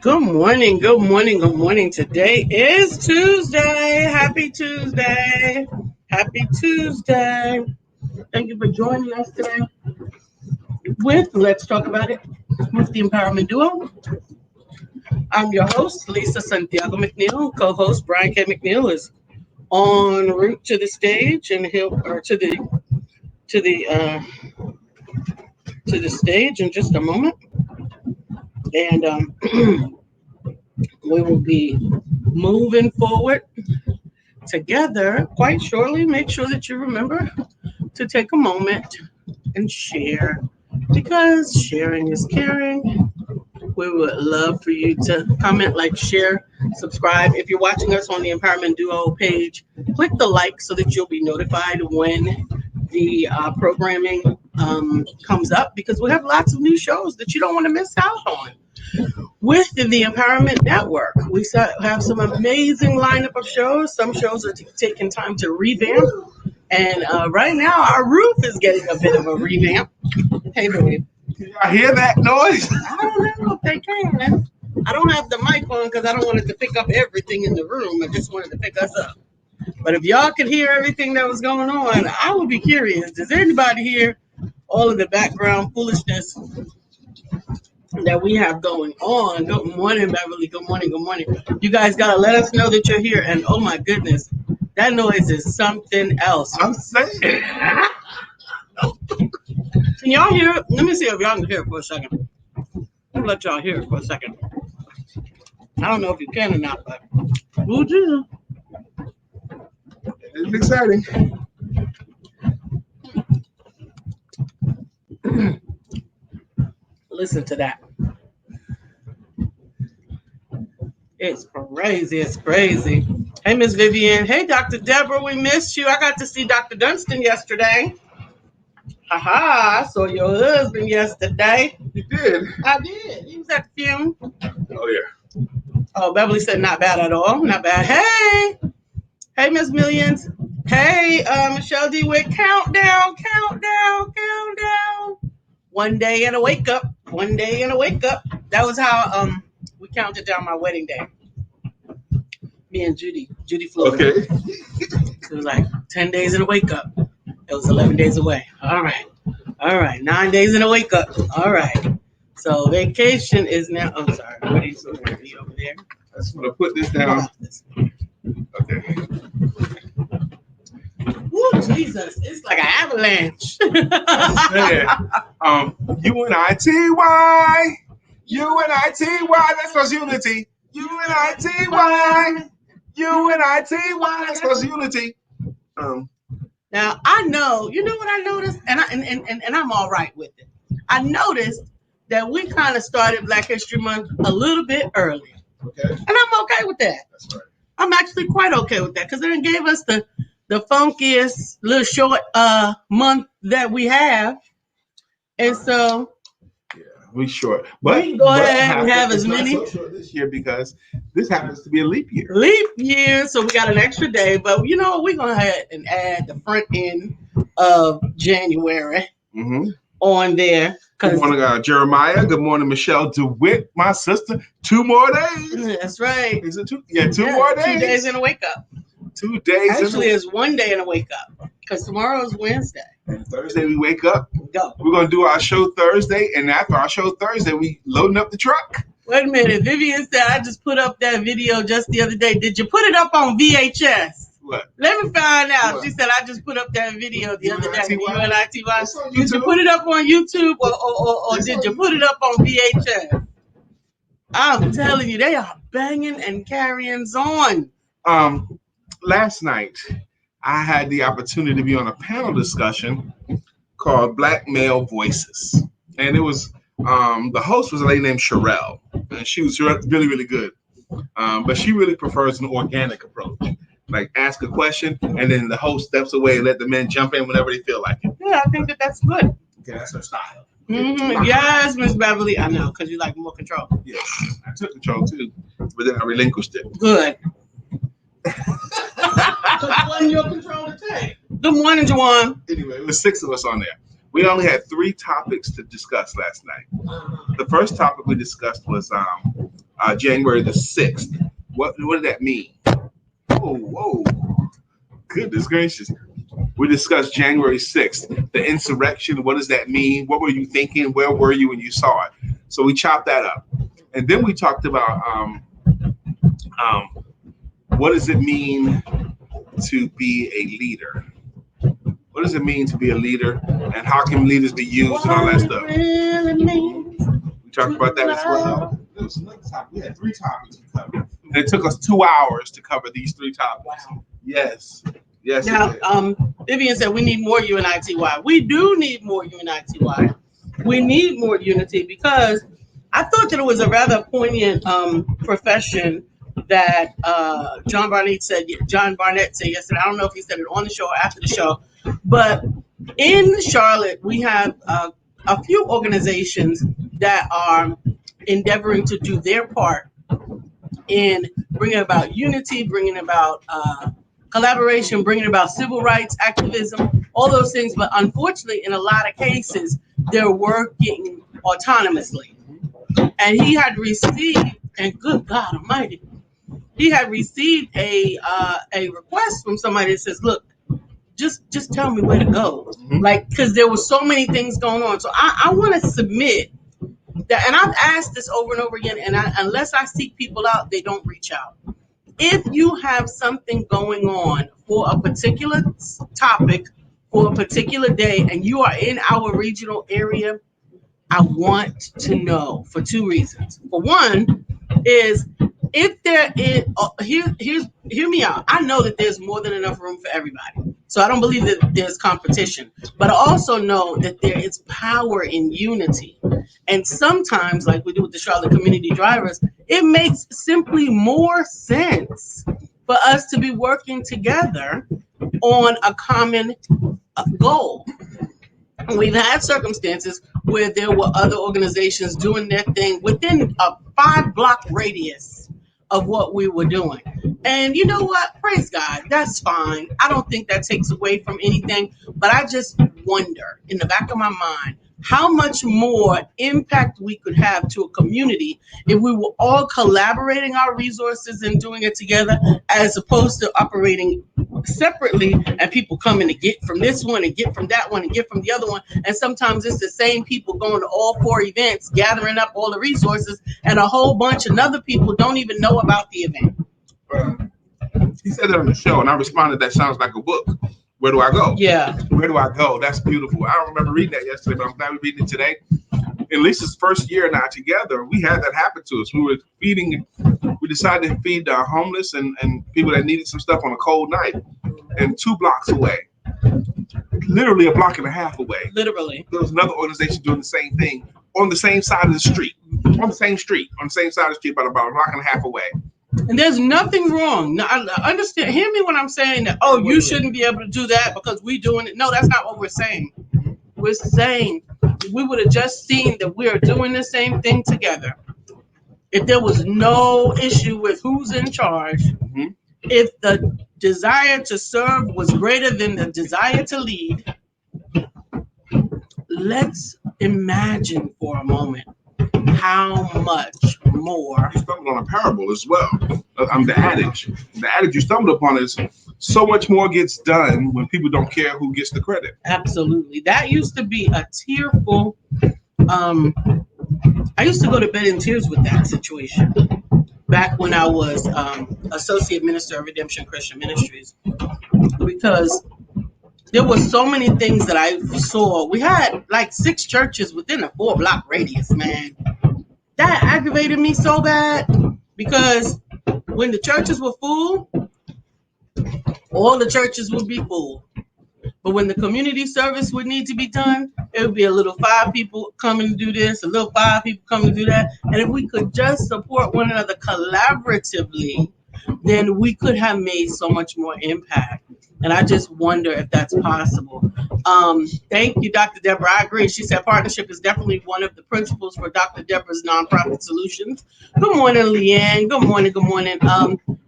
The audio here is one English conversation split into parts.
Good morning, good morning, good morning. Today is Tuesday. Happy Tuesday. Happy Tuesday. Thank you for joining us today with Let's Talk About It with the Empowerment Duo. I'm your host, Lisa Santiago McNeil. Co-host Brian K. McNeil is en route to the stage, and he'll or to the uh, to the stage in just a moment. And we will be moving forward together quite shortly. Make sure that you remember to take a moment and share because sharing is caring. We would love for you to comment, like, share, subscribe. If you're watching us on the Empowerment Duo page, click the like so that you'll be notified when the programming comes up, because we have lots of new shows that you don't want to miss out on with the Empowerment Network. We have some amazing lineup of shows. Some shows are taking time to revamp. And right now, our roof is getting a bit of a revamp. Hey, babe. Can y'all hear that noise? I don't know if they can. I don't have the mic on because I don't want it to pick up everything in the room. I just wanted to pick us up. But if y'all could hear everything that was going on, I would be curious. Does anybody hear all of the background foolishness that we have going on? Good morning, Beverly. Good morning. Good morning. You guys got to let us know that you're here. And oh my goodness, that noise is something else. I'm saying. Can y'all hear it? Let me see if y'all can hear it for a second. Let me let y'all hear it for a second. I don't know if you can or not, but we'll do. It's exciting. Listen to that. It's crazy. It's crazy. Hey, Miss Vivian. Hey, Dr. Deborah. We missed you. I got to see Dr. Dunstan yesterday. Haha, I saw your husband yesterday. You did? I did. He was at the funeral. Oh, yeah. Oh, Beverly said not bad at all. Not bad. Hey. Hey, Miss Millions. Hey, Michelle D. Wick. Countdown. One day and a wake up. One day and a wake up. That was how we counted down my wedding day. Me and Judy flew. Okay. It was like 10 days and a wake up. It was 11 days away. All right. 9 days and a wake up. All right. So vacation is now. Oh, sorry. What are you supposed to be over there? I just want to put this down. Okay. Oh, Jesus. It's like an avalanche. Yeah. UNITY. UNITY. That's cause unity. UNITY. UNITY. That's cause unity. Now I know, you know what I noticed, and I'm all right with it. I noticed that we kind of started Black History Month a little bit earlier. Okay. And I'm okay with that. That's right. I'm actually quite okay with that because it gave us the funkiest little short month that we have. And so we short. But we can go ahead and have as many. So short this year because this happens to be a leap year. Leap year, so we got an extra day. But you know, we're going to ahead and add the front end of January on there. Good morning, Jeremiah. Good morning, Michelle DeWitt, my sister. 2 more days. That's right. Is it 2? Yeah, 2 more days. 2 days and a wake up. 2 days. Actually, it's 1 day and a wake up because tomorrow's Wednesday. And Thursday we wake up. Go. We're gonna do our show Thursday, and after our show Thursday, we loading up the truck. Wait a minute. Vivian said I just put up that video just the other day. Did you put it up on VHS? What? Let me find out. What? She said I just put up that video the other day. UNITY. Did you put it up on YouTube or did you put it up on VHS? I'm telling you, they are banging and carrying on. Last night, I had the opportunity to be on a panel discussion called Black Male Voices. And it was, the host was a lady named Sherelle. And she was really, really good. But she really prefers an organic approach. Like ask a question and then the host steps away and let the men jump in whenever they feel like it. Yeah, I think that's good. Okay, that's her style. Yes, Miss Beverly. I know, because you like more control. Yes, I took control too, but then I relinquished it. Good. Because it wasn't your control to take. Good morning, Juwan. Anyway, it was 6 of us on there. We only had 3 topics to discuss last night. The first topic we discussed was January the 6th. What did that mean? Whoa, goodness gracious. We discussed January 6th, the insurrection. What does that mean? What were you thinking? Where were you when you saw it? So we chopped that up. And then we talked about what does it mean to be a leader? What does it mean to be a leader? And how can leaders be used and all that stuff? We talked about that as well. There was another topic. We had 3 topics we covered. And it took us 2 hours to cover these 3 topics. Wow. Yes. Now, Vivian said we need more UNITY. We do need more UNITY. We need more unity because I thought that it was a rather poignant profession that John Barnett said yesterday. I don't know if he said it on the show or after the show, but in Charlotte, we have a few organizations that are endeavoring to do their part in bringing about unity, bringing about collaboration, bringing about civil rights activism, all those things. But unfortunately, in a lot of cases, they're working autonomously. And he had received, and good God Almighty, he had received a request from somebody that says, "Look, just tell me where to go," like because there were so many things going on. So I want to submit that, and I've asked this over and over again, and unless I seek people out, they don't reach out. If you have something going on for a particular topic for a particular day, and you are in our regional area, I want to know for 2 reasons. For one, is if there is hear me out. I know that there's more than enough room for everybody, so I don't believe that there's competition. But I also know that there is power in unity, and sometimes, like we do with the Charlotte Community Drivers, it makes simply more sense for us to be working together on a common goal. We've had circumstances where there were other organizations doing their thing within a 5-block radius of what we were doing. And you know what? Praise God. That's fine. I don't think that takes away from anything. But I just wonder in the back of my mind how much more impact we could have to a community if we were all collaborating our resources and doing it together, as opposed to operating separately and people coming to get from this one and get from that one and get from the other one. And sometimes it's the same people going to all 4 events, gathering up all the resources, and a whole bunch of other people don't even know about the event. He said that on the show, and I responded, that sounds like a book. Where do I go? Yeah. Where do I go? That's beautiful. I don't remember reading that yesterday, but I'm glad we're reading it today. In Lisa's first year now together, we had that happen to us. We decided to feed the homeless and people that needed some stuff on a cold night. And 2 blocks away, literally a block and a half away, Literally, there was another organization doing the same thing on the same side of the street, on the same side of the street, but about a block and a half away. And there's nothing wrong. Now, I understand. Hear me when I'm saying that, oh, you shouldn't be able to do that because we're doing it. No, that's not what we're saying. We're saying we would have just seen that we are doing the same thing together. If there was no issue with who's in charge, if the desire to serve was greater than the desire to lead, let's imagine for a moment how much more. You stumbled on a parable as well. The adage. The adage you stumbled upon is so much more gets done when people don't care who gets the credit. Absolutely. That used to be a tearful. I used to go to bed in tears with that situation back when I was Associate Minister of Redemption Christian Ministries, because there were so many things that I saw. We had like 6 churches within a 4-block radius, man. That aggravated me so bad because when the churches were full, all the churches would be full. But when the community service would need to be done, it would be a little 5 people coming to do this, a little 5 people coming to do that. And if we could just support one another collaboratively, then we could have made so much more impact. And I just wonder if that's possible. Thank you, Dr. Deborah. I agree. She said partnership is definitely one of the principles for Dr. Deborah's nonprofit solutions. Good morning, Leanne. Good morning.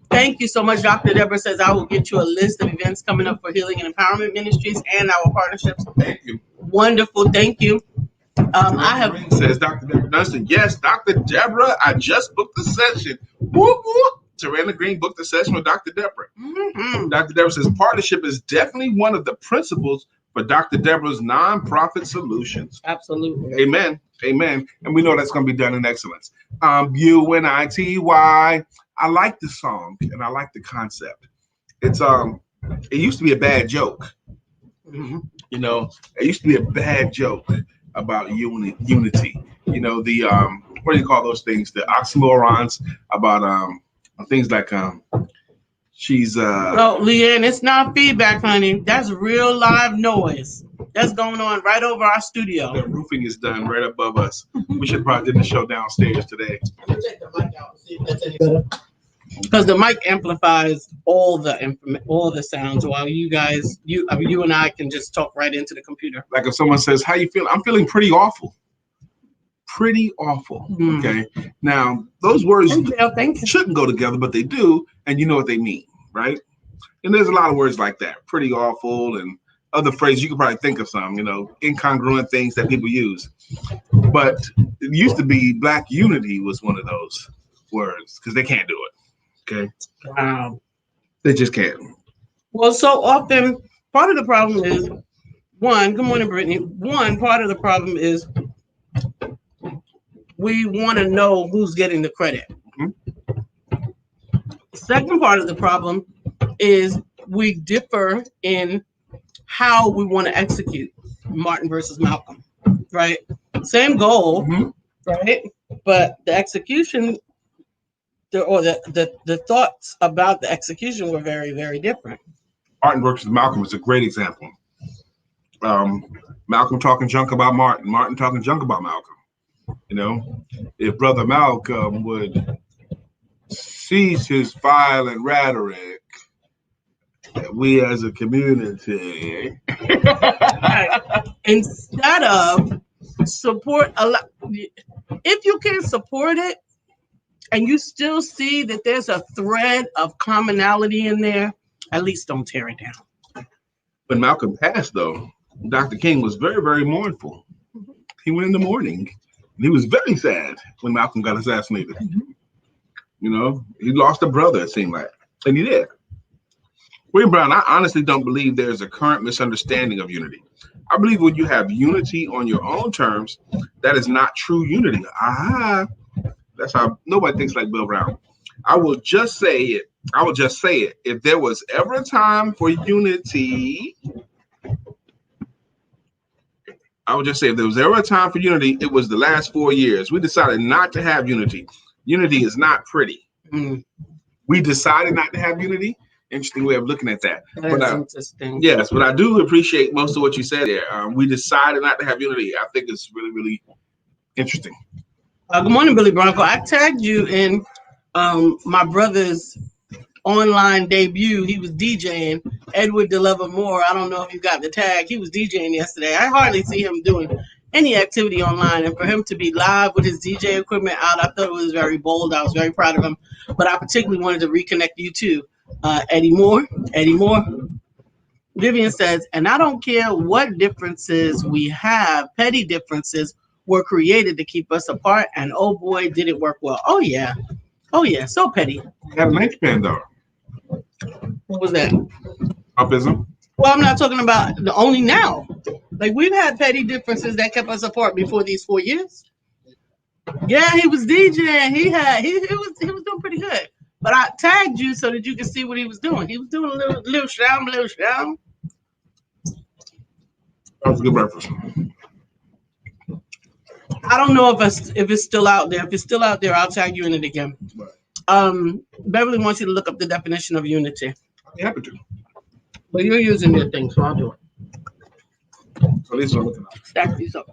Thank you so much. Dr. Deborah says I will get you a list of events coming up for Healing and Empowerment Ministries and our partnerships. Thank you. Wonderful. Thank you. I have. Green says Dr. Deborah Dunstan. Yes, Dr. Deborah. I just booked the session. Whoop whoop. Tarana Green booked the session with Dr. Deborah. Mhm. Dr. Deborah says partnership is definitely one of the principles for Dr. Deborah's nonprofit solutions. Absolutely. Amen. Amen. And we know that's going to be done in excellence. UNITY. I like the song and I like the concept. It used to be a bad joke. Mhm. You know, it used to be a bad joke about unity. You know, the what do you call those things? The oxymorons about things like she's So, Leanne, it's not feedback, honey. That's real live noise. That's going on right over our studio. the roofing is done right above us. We should probably do the show downstairs today. Take the mic out and see if that's any better. Because the mic amplifies all the sounds, while you and I can just talk right into the computer. Like if someone says, "How you feel?" I'm feeling pretty awful. Pretty awful. Mm. Okay. Now those words Thank you. shouldn't go together, but they do, and you know what they mean, right? And there's a lot of words like that, pretty awful, and other phrases. You could probably think of some, incongruent things that people use. But it used to be Black unity was one of those words because they can't do it. Okay, Wow. they just can't. Well, so often part of the problem is good morning, Brittany. Part of the problem is we want to know who's getting the credit. Mhm. Second part of the problem is we differ in how we want to execute Martin versus Malcolm, right? Same goal, Mhm. right? But the execution the thoughts about the execution were very, very different. Martin versus Malcolm is a great example. Malcolm talking junk about Martin, Martin talking junk about Malcolm. If Brother Malcolm would cease his violent rhetoric, we as a community, Instead of support if you can support it and you still see that there's a thread of commonality in there, at least don't tear it down. when Malcolm passed, though, Dr. King was very, very mournful. He went in the mourning. And he was very sad when Malcolm got assassinated. He lost a brother, it seemed like. And he did. William Brown, I honestly don't believe there's a current misunderstanding of unity. I believe when you have unity on your own terms, that is not true unity. That's how nobody thinks like Bill Brown. I will just say it. If there was ever a time for unity, it was the last 4 years. We decided not to have unity. Unity is not pretty. Mm. We decided not to have unity. Interesting way of looking at that. Interesting. Yes, but I do appreciate most of what you said there. We decided not to have unity. I think it's really, really interesting. Good morning, Billy Bronco. I tagged you in my brother's online debut. He was DJing, Edward DeLeva Moore. I don't know if you got the tag. He was DJing yesterday. I hardly see him doing any activity online, and for him to be live with his DJ equipment out, I thought it was very bold. I was very proud of him, but I particularly wanted to reconnect you to Eddie Moore. Vivian says, and I don't care what differences we have, petty differences were created to keep us apart, and oh boy, did it work well. Oh yeah, so petty. Had a nice pen though. What was that? Trumpism. Well, I'm not talking about the only now. Like we've had petty differences that kept us apart before these 4 years. Yeah, he was DJing. He was doing pretty good. But I tagged you so that you could see what he was doing. He was doing a little shroud. That was a good breakfast. I don't know if it's still out there. If it's still out there, I'll tag you in it again. Beverly wants you to look up the definition of unity. I'm happy to. But you're using your thing, so I'll do it. So at least I'm looking up. Stack these up.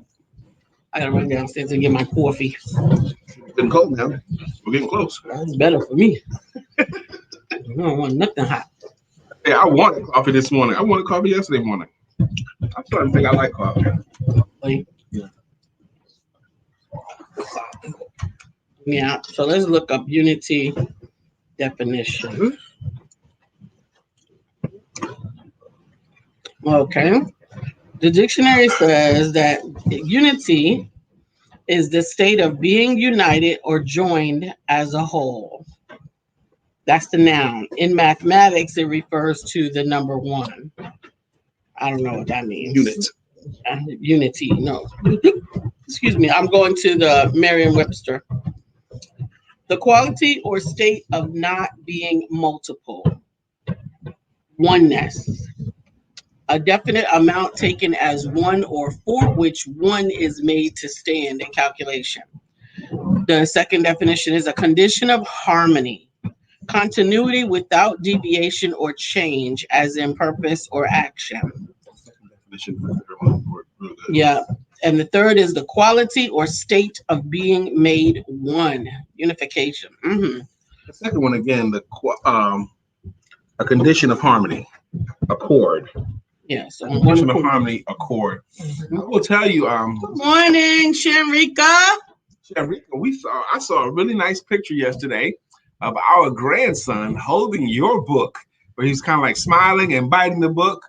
I gotta run downstairs and get my coffee. It's getting cold now. We're getting close. That's better for me. I don't want nothing hot. Hey, I wanted coffee this morning. I wanted coffee yesterday morning. I'm starting to think I like coffee. Like, Yeah. Yeah, so let's look up unity definition. Okay. The dictionary says that unity is the state of being united or joined as a whole. That's the noun. In mathematics, it refers to the number one. I don't know what that means. Unit. Unity. No. Excuse me. I'm going to the Merriam-Webster. The quality or state of not being multiple. Oneness. A definite amount taken as one or for which one is made to stand in calculation. The second definition is a condition of harmony. Continuity without deviation or change, as in purpose or action. Yeah. And the third is the quality or state of being made one. Unification. Mm-hmm. The second one again, a condition of harmony, accord. Yes. A condition of harmony, accord. I will tell you. Good morning, Shanrika. Shanrika, I saw a really nice picture yesterday of our grandson holding your book, where he's kind of like smiling and biting the book.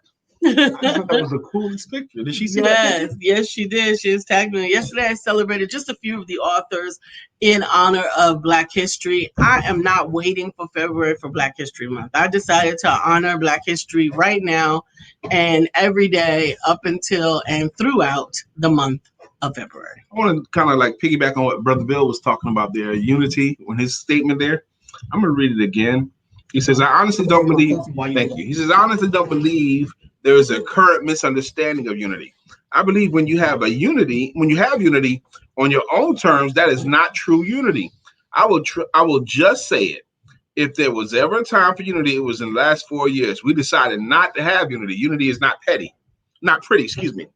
I thought that was the coolest picture. Did she see that picture? Yes, she did. She was tagged me. Yesterday, I celebrated just a few of the authors in honor of Black History. I am not waiting for February for Black History Month. I decided to honor Black History right now and every day up until and throughout the month of February. I want to kind of like piggyback on what Brother Bill was talking about there, unity, on his statement there. I'm going to read it again. He says, I honestly don't believe, thank you. He says, I honestly don't believe there is a current misunderstanding of unity. I believe when you have unity on your own terms, that is not true unity. I will just say it. If there was ever a time for unity, it was in the last 4 years. We decided not to have unity. Unity is not pretty, excuse me.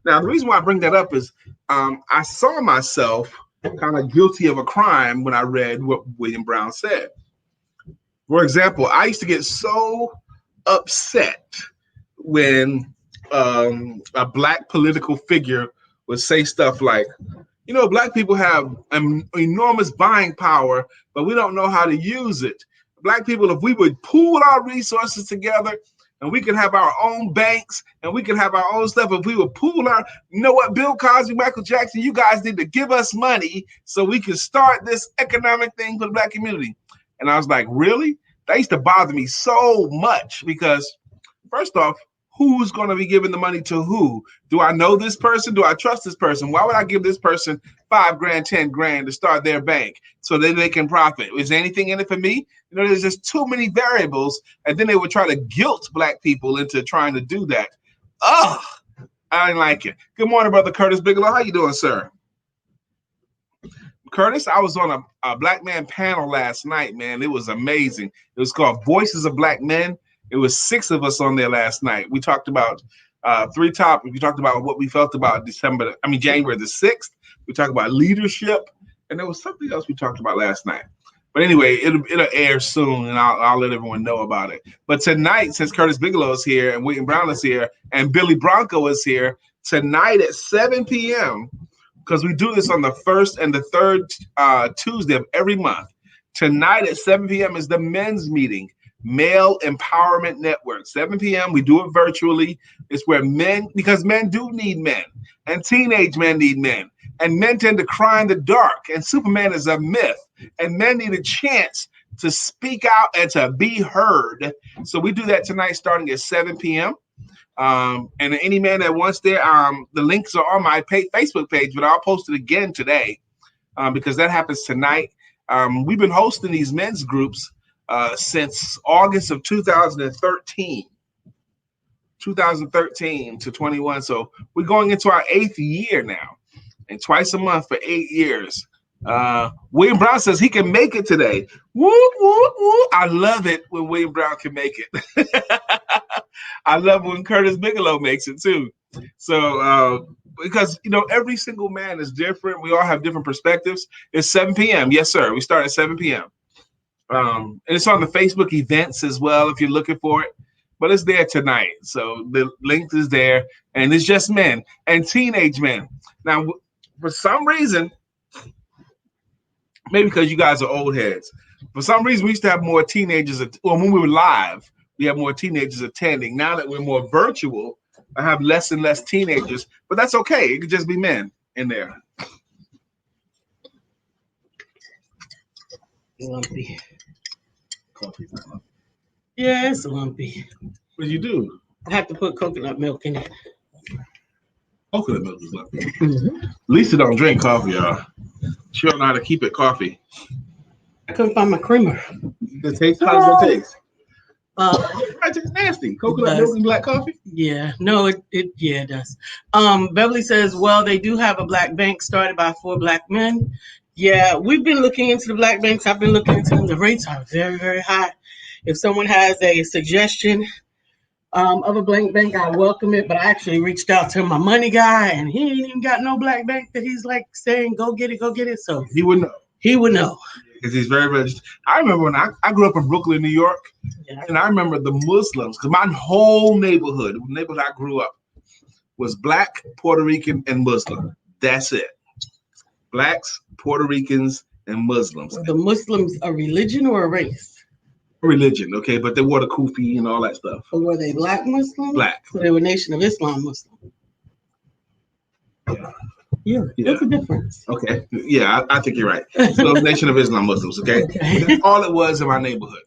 Now, the reason why I bring that up is I saw myself kind of guilty of a crime when I read what William Brown said. For example, I used to get so upset when a Black political figure would say stuff like, you know, Black people have an enormous buying power, but we don't know how to use it. Black people, if we would pool our resources together and we can have our own banks and we can have our own stuff, if we would pool you know what, Bill Cosby, Michael Jackson, you guys need to give us money so we can start this economic thing for the Black community. And I was like, really? That used to bother me so much because, first off, who's going to be giving the money to who? Do I know this person? Do I trust this person? Why would I give this person $5,000, $10,000 to start their bank so that they can profit? Is there anything in it for me? You know, there's just too many variables. And then they would try to guilt Black people into trying to do that. Ugh, I didn't like it. Good morning, Brother Curtis Bigelow. How you doing, sir? Curtis, I was on a Black man panel last night, man. It was amazing. It was called Voices of Black Men. It was 6 of us on there last night. We talked about 3 topics. We talked about what we felt about January the 6th. We talked about leadership, and there was something else we talked about last night. But anyway, it'll air soon, and I'll let everyone know about it. But tonight, since Curtis Bigelow is here and William Brown is here and Billy Bronco is here, tonight at 7 p.m., because we do this on the first and the third Tuesday of every month. Tonight at 7 p.m. is the men's meeting, Male Empowerment Network. 7 p.m. We do it virtually. It's where men, because men do need men, and teenage men need men, and men tend to cry in the dark, and Superman is a myth, and men need a chance to speak out and to be heard. So we do that tonight starting at 7 p.m. And any man that wants there, the links are on my Facebook page, but I'll post it again today because that happens tonight. We've been hosting these men's groups since August of 2013 to 21. So we're going into our 8th year now, and twice a month for 8 years. William Brown says he can make it today. Woo, woo, woo. I love it when William Brown can make it. I love when Curtis Bigelow makes it too. So, because, you know, every single man is different. We all have different perspectives. It's 7 p.m. Yes, sir. We start at 7 p.m. And it's on the Facebook events as well if you're looking for it. But it's there tonight. So the link is there. And it's just men and teenage men. Now, for some reason, maybe because you guys are old heads, for some reason, we used to have more teenagers. When we were live, we have more teenagers attending. Now that we're more virtual, I have less and less teenagers, but that's okay. It could just be men in there. Lumpy. Coffee. Yeah, it's lumpy. What you do? I have to put coconut milk in it. Coconut milk is lumpy. Lisa don't drink coffee, y'all. She don't know how to keep it coffee. I couldn't find my creamer. The taste, how does it taste? It It tastes nasty. Coconut does. milk and black coffee. Yeah, no, it does. Beverly says, well, they do have a black bank started by 4 black men. Yeah, we've been looking into the black banks. I've been looking into them. The rates are very, very high. If someone has a suggestion of a black bank, I welcome it. But I actually reached out to my money guy, and he ain't even got no black bank that he's like saying, go get it, go get it. So He would know. he would know. Because he's very registered. I remember when I grew up in Brooklyn, New York, Yeah. and I remember the Muslims, because my whole neighborhood, the neighborhood I grew up, was black, Puerto Rican, and Muslim. That's it. Blacks, Puerto Ricans, and Muslims. Were the Muslims a religion or a race? Religion, okay, but they wore the kufi and all that stuff. Or were they black Muslims? Black. So they were Nation of Islam Muslim. Yeah, there's a difference. Okay, yeah, I think you're right. So Nation of Islam Muslims, okay? Okay. That's all it was in my neighborhood.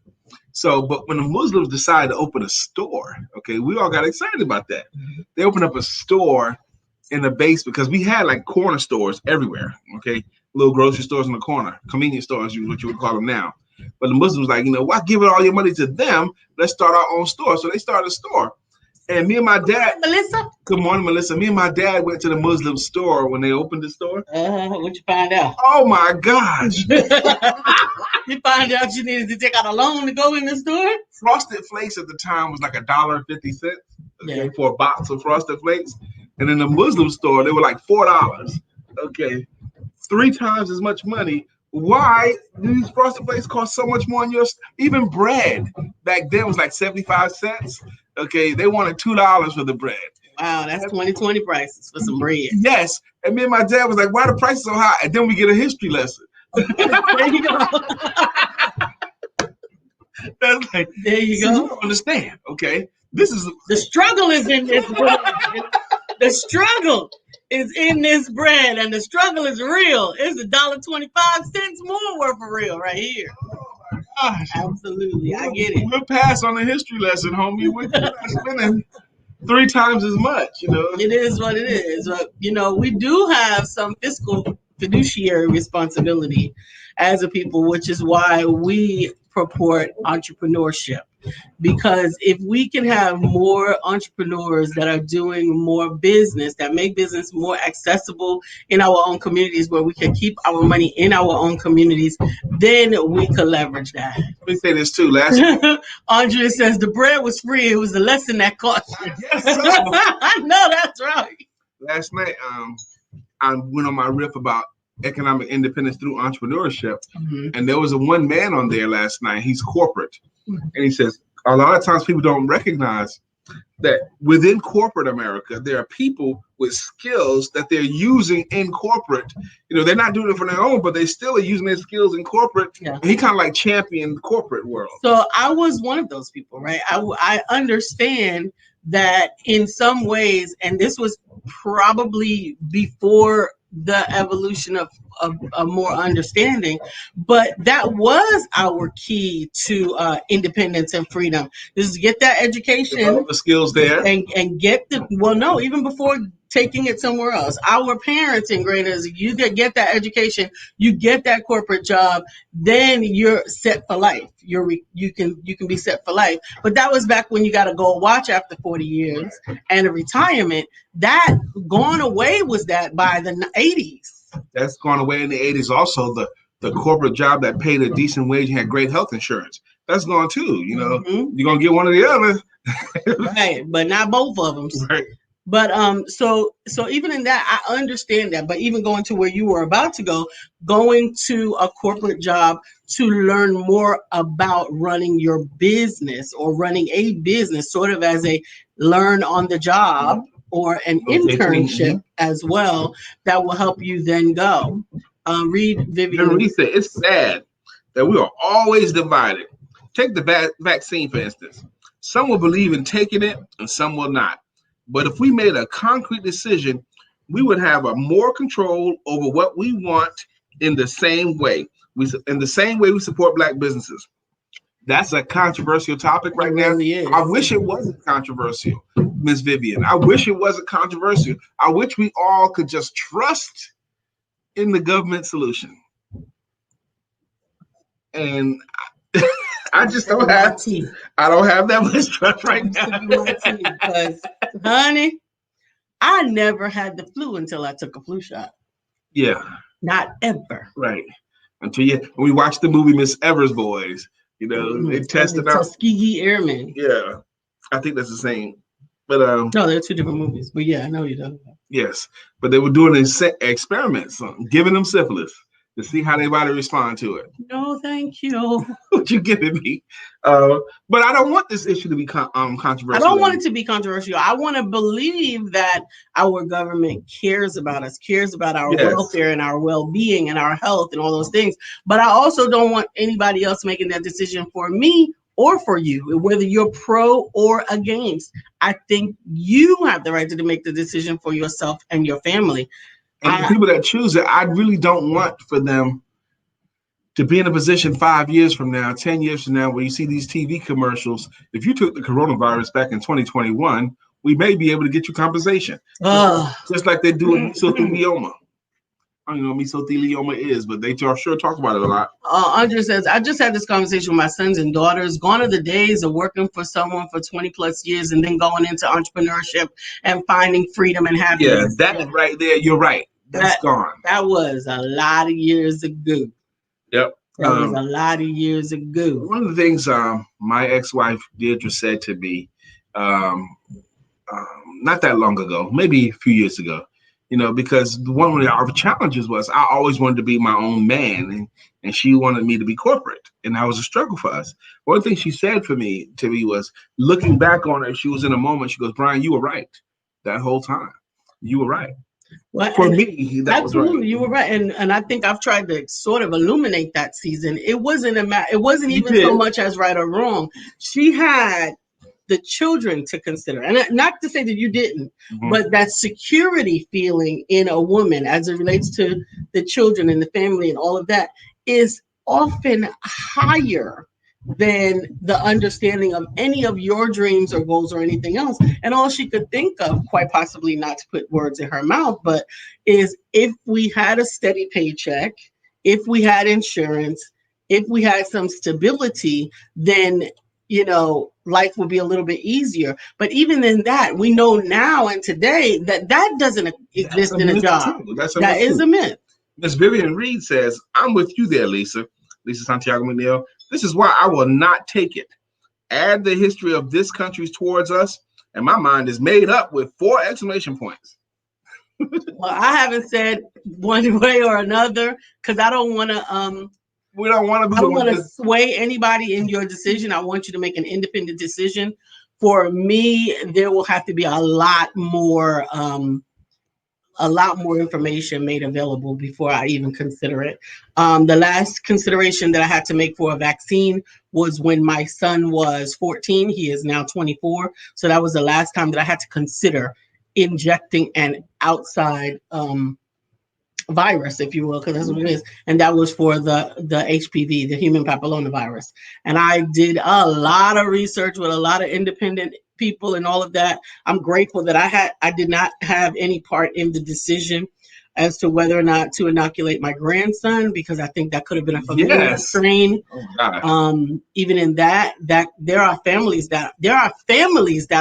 So, but when the Muslims decided to open a store, okay, we all got excited about that. They opened up a store in the base because we had like corner stores everywhere, okay? Little grocery stores in the corner, convenience stores, what you would call them now. But the Muslims like, why give all your money to them? Let's start our own store. So they started a store. And me and my dad, Melissa? good morning, Melissa. Me and my dad went to the Muslim store when they opened the store. What'd you find out? Oh my gosh. You find out you needed to take out a loan to go in the store? Frosted Flakes at the time was like $1.50, okay, Yeah. for a box of Frosted Flakes. And in the Muslim store, they were like $4. Okay. 3 times as much money. Why do these Frosted Flakes cost so much more in your even bread back then was like 75 cents? Okay, they wanted $2 for the bread. Wow, that's 2020 prices for some bread. Yes. And me and my dad was like, why are the prices so high? And then we get a history lesson. There you go. That's like, There you see, go. you don't understand, okay? This is The struggle is in this bread. The struggle is in this bread, and the struggle is real. It's $1.25 more worth of real right here. gosh. Absolutely, I get it. We'll pass on the history lesson, homie. We're not spending 3 times as much, It is what it is. But, we do have some fiscal fiduciary responsibility as a people, which is why we purport entrepreneurship. Because if we can have more entrepreneurs that are doing more business, that make business more accessible in our own communities, where we can keep our money in our own communities, then we could leverage that. Let me say this too. Last week, Andrea says the bread was free. It was the lesson that cost you. yes, sir. I know that's right. Last night, I went on my riff about economic independence through entrepreneurship, and there was one man on there last night. He's corporate, and he says a lot of times people don't recognize that within corporate America, there are people with skills that they're using in corporate. They're not doing it for their own, but they still are using their skills in corporate. Yeah. And he kind of like championed the corporate world. So I was one of those people, right? I understand that in some ways, and this was probably before the evolution of more understanding, but that was our key to independence and freedom. Is get that education, Develop the skills there. and get even before taking it somewhere else. Our parents ingrained us, you get that education, you get that corporate job, then you're set for life. You can be set for life. But that was back when you got a gold watch after 40 years and a retirement. That gone away was that by the 80s. That's gone away in the 80s. Also, the corporate job that paid a decent wage and had great health insurance. That's gone too. You're gonna get one or the other. Right, but not both of them. Right. But so even in that, I understand that. But even going to where you were about to go, going to a corporate job to learn more about running your business or running a business, sort of as a learn on the job or an internship as well, that will help you then go. Read Vivian. He said it's sad that we are always divided. Take the vaccine, for instance. Some will believe in taking it and some will not. But if we made a concrete decision, we would have a more control over what we want in the same way. In the same way we support Black businesses. That's a controversial topic right now. really is. I wish it wasn't controversial, Miss Vivian. I wish it wasn't controversial. I wish we all could just trust in the government solution. And I just don't have. I don't have that much trust right now. Because, honey, I never had the flu until I took a flu shot. Yeah. Not ever. Right. Until we watched the movie Miss Evers Boys. You know, they tested out Tuskegee Airmen. Yeah, I think that's the same. But no, they're two different movies. But yeah, I know you're talking about. Yes, but they were doing experiments, giving them syphilis to see how their body respond to it. No, thank you. What you giving me? But I don't want this issue to be controversial. I don't want it to be controversial. I want to believe that our government cares about us, cares about our welfare and our well-being and our health and all those things. But I also don't want anybody else making that decision for me or for you, whether you're pro or against. I think you have the right to make the decision for yourself and your family. And the people that choose it, I really don't want for them to be in a position 5 years from now, 10 years from now, where you see these TV commercials. If you took the coronavirus back in 2021, we may be able to get you compensation. Just like they do with mesothelioma. I don't know what mesothelioma is, but they sure talk about it a lot. Andrea says, I just had this conversation with my sons and daughters. Gone are the days of working for someone for 20 plus years and then going into entrepreneurship and finding freedom and happiness. Yeah, that right there, you're right. That's gone. That was a lot of years ago. Yep. That was a lot of years ago. One of the things my ex-wife Deirdre said to me not that long ago, maybe a few years ago, because one of our challenges was I always wanted to be my own man, and she wanted me to be corporate, and that was a struggle for us. One thing she said to me was, looking back on it, she was in a moment, she goes, Brian, you were right that whole time. You were right. Well, for me, that was right. You were right, and I think I've tried to sort of illuminate that season. It wasn't even so much as right or wrong. She had the children to consider, and not to say that you didn't, but that security feeling in a woman as it relates to the children and the family and all of that is often higher than the understanding of any of your dreams or goals or anything else. And all she could think of, quite possibly not to put words in her mouth, but is if we had a steady paycheck, if we had insurance, if we had some stability, then, life would be a little bit easier. But even in that, we know now and today that doesn't exist in a job. That is a myth. Miss Vivian Reed says, I'm with you there, Lisa Santiago McNeil. This is why I will not take it. Add the history of this country towards us, and my mind is made up with 4 exclamation points. Well, I haven't said one way or another because I don't want to. We don't want to sway anybody in your decision. I want you to make an independent decision. For me, there will have to be a lot more information made available before I even consider it. The last consideration that I had to make for a vaccine was when my son was 14. He is now 24. So that was the last time that I had to consider injecting an outside virus, if you will, because that's what it is. And that was for the HPV, the human papillomavirus. And I did a lot of research with a lot of independent people and all of that. I'm grateful that I did not have any part in the decision as to whether or not to inoculate my grandson, because I think that could have been a familial strain. Even in that there are families that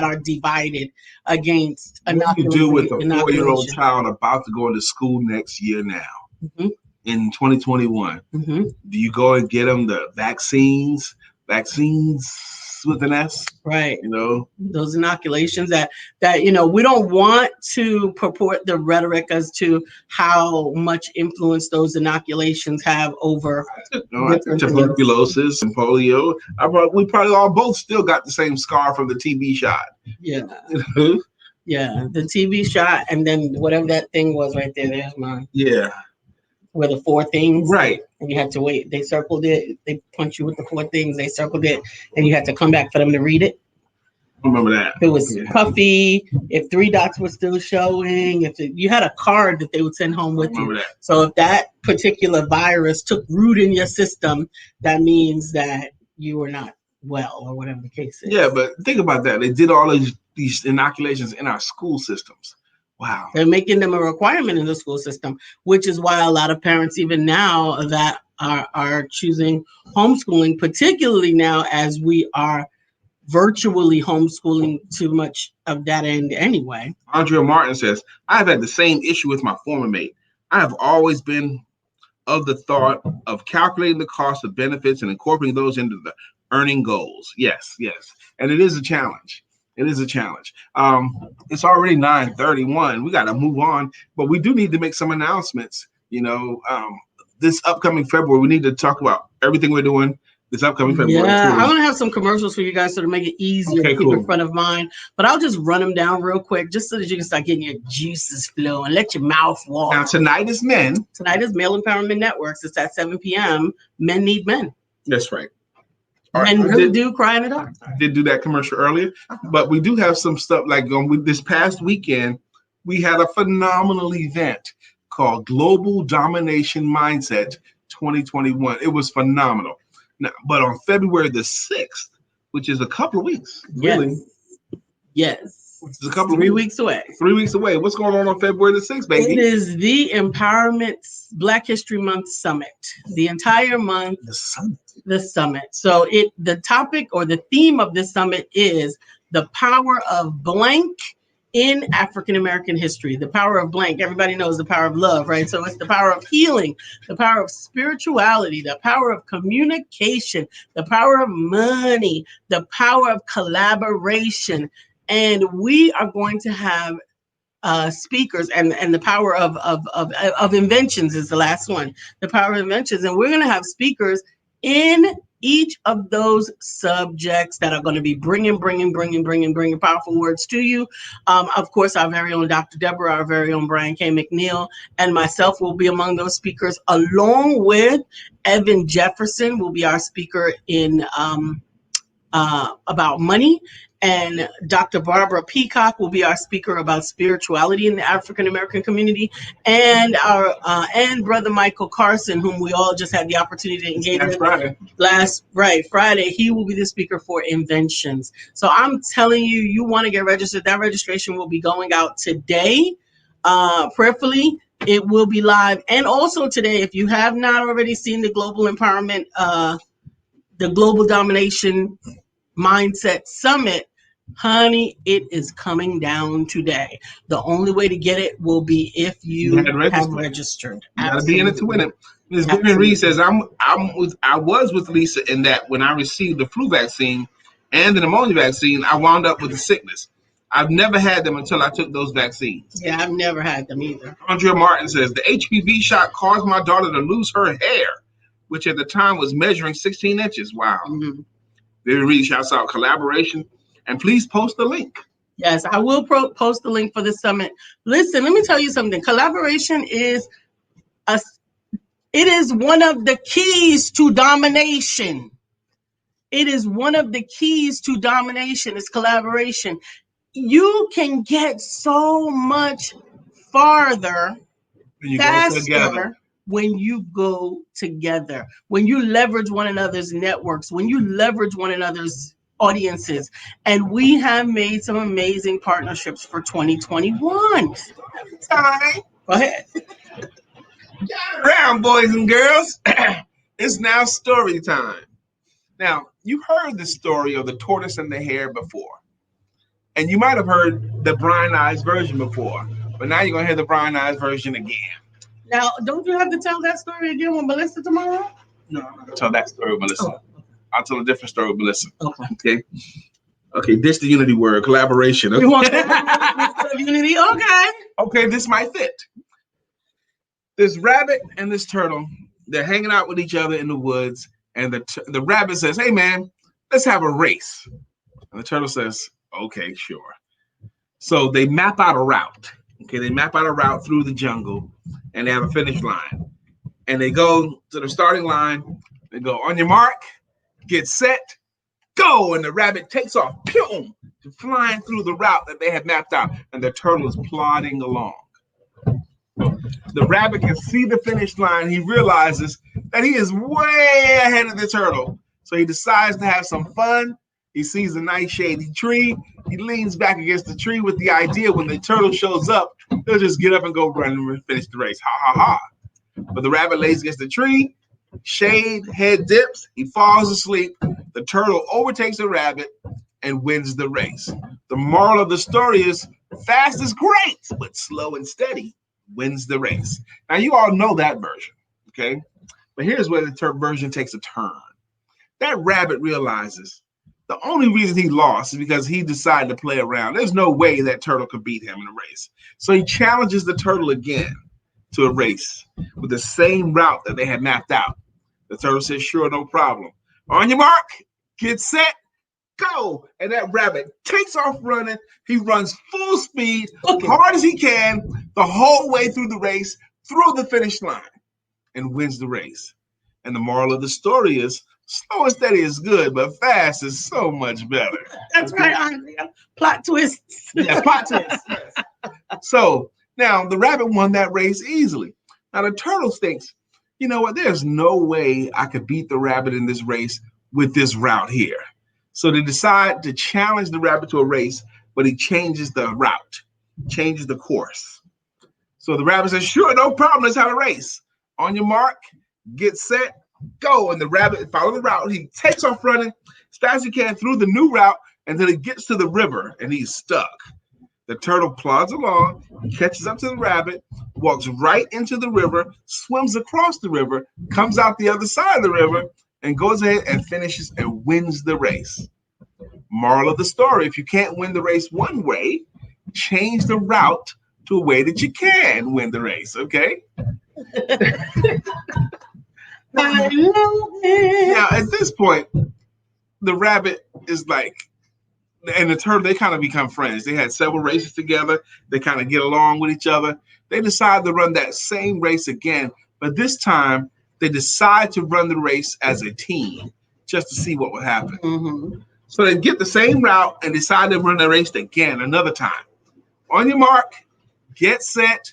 are divided against what you do with a 4-year-old child about to go into school next year now, in 2021. Do you go and get them the vaccines with an S, right? Those inoculations that we don't want to purport the rhetoric as to how much influence those inoculations have over tuberculosis and polio. We probably all both still got the same scar from the TB shot. Yeah. Yeah, the TB shot, and then whatever that thing was right there. There's mine. Yeah. Where the 4 things, right? And you had to wait. They circled it. They punch you with the 4 things. They circled it, and you had to come back for them to read it. remember that. If it was Yeah. puffy, if 3 dots were still showing, you had a card that they would send home with Remember you. that. So if that particular virus took root in your system, that means that you were not well or whatever the case is. Yeah, but think about that. They did all these inoculations in our school systems. Wow. They're making them a requirement in the school system, which is why a lot of parents, even now, that are choosing homeschooling, particularly now as we are virtually homeschooling too much of that end anyway. Andrea Martin says, I've had the same issue with my former mate. I have always been of the thought of calculating the cost of benefits and incorporating those into the earning goals. Yes. And it is a challenge. It's already 9:31. We got to move on, but we do need to make some announcements. This upcoming February, we need to talk about everything we're doing this upcoming February. Yeah, I want to have some commercials for you guys so to make it easier to keep in front of mine. But I'll just run them down real quick just so that you can start getting your juices flowing. Let your mouth water. Now, tonight is men. Tonight is Male Empowerment Networks. It's at 7 p.m. Men Need Men. That's right. Men really do cry in the dark. I did do that commercial earlier, but we do have some stuff like this past weekend. We had a phenomenal event called Global Domination Mindset 2021. It was phenomenal. Now, but on February the 6th, which is a couple of weeks, really. Yes. It's a couple of 3 weeks away. 3 weeks away. What's going on February the 6th, baby? It is the Empowerment Black History Month Summit. The entire month. The summit. So the topic or the theme of this summit is the power of blank in African American history. The power of blank. Everybody knows the power of love, right? So it's the power of healing, the power of spirituality, the power of communication, the power of money, the power of collaboration. And we are going to have speakers, and the power of inventions is the last one. The power of inventions, and we're going to have speakers in each of those subjects that are going to be bringing powerful words to you. Of course, our very own Dr. Deborah, our very own Brian K. McNeil, and myself will be among those speakers, along with Evan Jefferson will be our speaker in about money. And Dr. Barbara Peacock will be our speaker about spirituality in the African American community, and our Brother Michael Carson, whom we all just had the opportunity to engage with Friday. He will be the speaker for inventions. So I'm telling you, you want to get registered. That registration will be going out today. Prayerfully, it will be live, and also today, if you have not already seen the Global Empowerment, the Global Domination Mindset Summit, honey, it is coming down today. The only way to get it will be if you have registered. You gotta be in it to win it. Ms. Vivian Reed says, I was with Lisa in that when I received the flu vaccine and the pneumonia vaccine, I wound up with the sickness. I've never had them until I took those vaccines. Yeah, I've never had them either. Andrea Martin says, the HPV shot caused my daughter to lose her hair, which at the time was measuring 16 inches. Wow. Mm-hmm. Vivian Reed shouts out collaboration. And please post the link. Yes, I will post the link for the summit. Listen, let me tell you something. Collaboration is one of the keys to domination. It is one of the keys to domination is collaboration. You can get so much farther faster when you go together, when you leverage one another's networks, when you leverage one another's audiences. And we have made some amazing partnerships for 2021. Time. Go ahead. Gather around, boys and girls. It's now story time. Now, you've heard the story of the tortoise and the hare before. And you might have heard the Brian Eyes version before. But now you're going to hear the Brian Eyes version again. Now, don't you have to tell that story again with Melissa tomorrow? No, I'm not going to tell that story with Melissa. Oh. I'll tell a different story with Melissa. Okay. Ditch the unity word, collaboration. Okay? You want unity? Okay, this might fit. This rabbit and this turtle, they're hanging out with each other in the woods, and the rabbit says, hey, man, let's have a race. And the turtle says, okay, sure. So they map out a route. Okay, they map out a route through the jungle, and they have a finish line. And they go to the starting line. They go, on your mark, get set, go, and the rabbit takes off, pew, flying through the route that they had mapped out, and the turtle is plodding along. The rabbit can see the finish line. He realizes that he is way ahead of the turtle. So he decides to have some fun. He sees a nice shady tree. He leans back against the tree with the idea when the turtle shows up, he'll just get up and go run and finish the race. Ha ha ha. But the rabbit lays against the tree, shade, head dips, he falls asleep. The turtle overtakes the rabbit and wins the race. The moral of the story is fast is great, but slow and steady wins the race. Now, you all know that version, okay? But here's where the version takes a turn. That rabbit realizes the only reason he lost is because he decided to play around. There's no way that turtle could beat him in a race. So he challenges the turtle again to a race with the same route that they had mapped out. The turtle says, sure, no problem. On your mark, get set, go. And that rabbit takes off running. He runs full speed, hard as he can, the whole way through the race, through the finish line, and wins the race. And the moral of the story is, slow and steady is good, but fast is so much better. That's right, Andrea. Plot twists. Yeah, plot twists. So now the rabbit won that race easily. Now the turtle thinks, you know what? There's no way I could beat the rabbit in this race with this route here. So they decide to challenge the rabbit to a race, but he changes the route, changes the course. So the rabbit says, sure, no problem. Let's have a race. On your mark, get set, go. And the rabbit follows the route. He takes off running as fast as he can through the new route until he gets to the river and he's stuck. The turtle plods along, catches up to the rabbit, walks right into the river, swims across the river, comes out the other side of the river, and goes ahead and finishes and wins the race. Moral of the story, if you can't win the race one way, change the route to a way that you can win the race, okay? I love it. Now, at this point, the rabbit is like, and the turtle, they kind of become friends. They had several races together. They kind of get along with each other. They decide to run that same race again, but this time they decide to run the race as a team just to see what would happen. Mm-hmm. So they get the same route and decide to run the race again another time. On your mark, get set,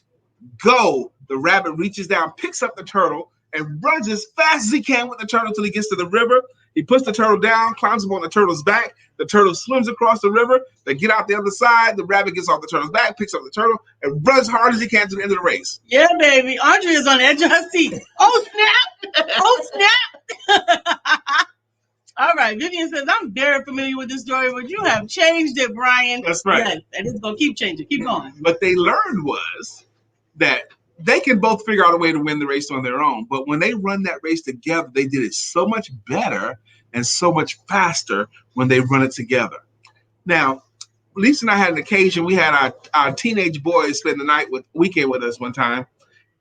go. The rabbit reaches down, picks up the turtle, and runs as fast as he can with the turtle until he gets to the river. He puts the turtle down, climbs up on the turtle's back. The turtle swims across the river. They get out the other side. The rabbit gets off the turtle's back, picks up the turtle, and runs hard as he can to the end of the race. Yeah, baby. Andrea's on the edge of her seat. Oh, snap. Oh, snap. All right. Vivian says, I'm very familiar with this story, but you have changed it, Brian. That's right. Yes, and it's going to keep changing. Keep going. What they learned was that they can both figure out a way to win the race on their own. But when they run that race together, they did it so much better and so much faster when they run it together. Now, Lisa and I had an occasion. We had our teenage boys spend the weekend with us one time,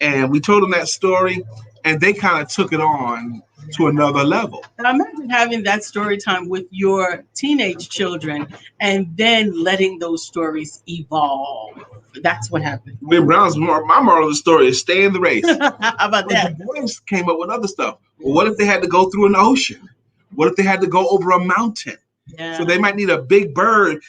and we told them that story, and they kind of took it on to another level. And imagine having that story time with your teenage children and then letting those stories evolve. That's what happened. My moral of the story is stay in the race. How about that? The boys came up with other stuff. Well, what if they had to go through an ocean? What if they had to go over a mountain? Yeah. So they might need a big bird